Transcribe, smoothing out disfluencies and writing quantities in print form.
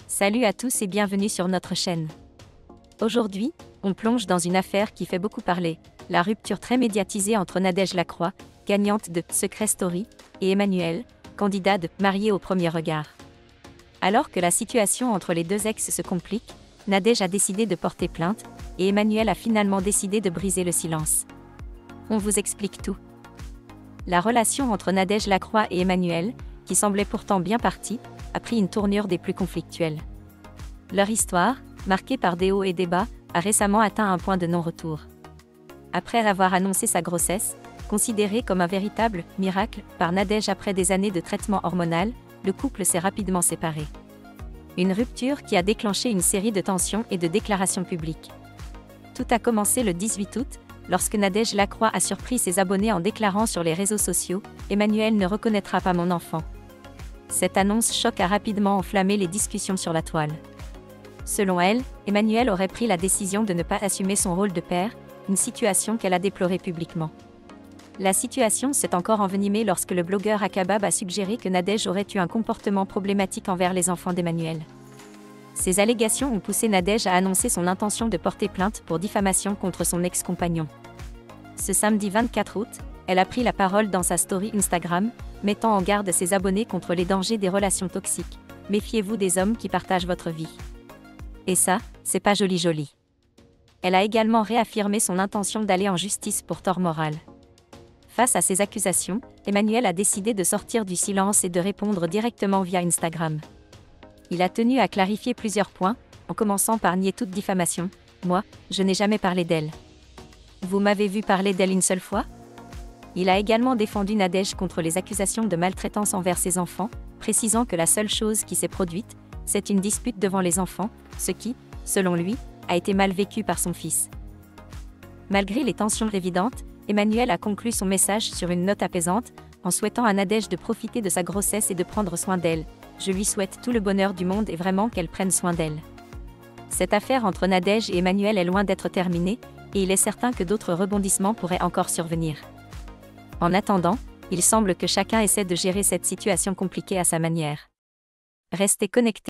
Salut à tous et bienvenue sur notre chaîne. Aujourd'hui, on plonge dans une affaire qui fait beaucoup parler, la rupture très médiatisée entre Nadège Lacroix, gagnante de Secret Story, et Emmanuel, candidat de Marié au premier regard. Alors que la situation entre les deux ex se complique, Nadège a décidé de porter plainte, et Emmanuel a finalement décidé de briser le silence. On vous explique tout. La relation entre Nadège Lacroix et Emmanuel, qui semblait pourtant bien partie, a pris une tournure des plus conflictuelles. Leur histoire, marquée par des hauts et des bas, a récemment atteint un point de non-retour. Après avoir annoncé sa grossesse, considérée comme un véritable miracle par Nadège après des années de traitement hormonal, le couple s'est rapidement séparé. Une rupture qui a déclenché une série de tensions et de déclarations publiques. Tout a commencé le 18 août, lorsque Nadège Lacroix a surpris ses abonnés en déclarant sur les réseaux sociaux « Emmanuel ne reconnaîtra pas mon enfant ». Cette annonce choc a rapidement enflammé les discussions sur la toile. Selon elle, Emmanuel aurait pris la décision de ne pas assumer son rôle de père, une situation qu'elle a déplorée publiquement. La situation s'est encore envenimée lorsque le blogueur Akabab a suggéré que Nadège aurait eu un comportement problématique envers les enfants d'Emmanuel. Ces allégations ont poussé Nadège à annoncer son intention de porter plainte pour diffamation contre son ex-compagnon. Ce samedi 24 août, elle a pris la parole dans sa story Instagram, mettant en garde ses abonnés contre les dangers des relations toxiques. Méfiez-vous des hommes qui partagent votre vie. Et ça, c'est pas joli. Elle a également réaffirmé son intention d'aller en justice pour tort moral. Face à ces accusations, Emmanuel a décidé de sortir du silence et de répondre directement via Instagram. Il a tenu à clarifier plusieurs points, en commençant par nier toute diffamation. « Moi, je n'ai jamais parlé d'elle. Vous m'avez vu parler d'elle une seule fois ?» Il a également défendu Nadège contre les accusations de maltraitance envers ses enfants, précisant que la seule chose qui s'est produite, c'est une dispute devant les enfants, ce qui, selon lui, a été mal vécu par son fils. Malgré les tensions évidentes, Emmanuel a conclu son message sur une note apaisante, en souhaitant à Nadège de profiter de sa grossesse et de prendre soin d'elle. « Je lui souhaite tout le bonheur du monde et vraiment qu'elle prenne soin d'elle. » Cette affaire entre Nadège et Emmanuel est loin d'être terminée, et il est certain que d'autres rebondissements pourraient encore survenir. En attendant, il semble que chacun essaie de gérer cette situation compliquée à sa manière. Restez connectés.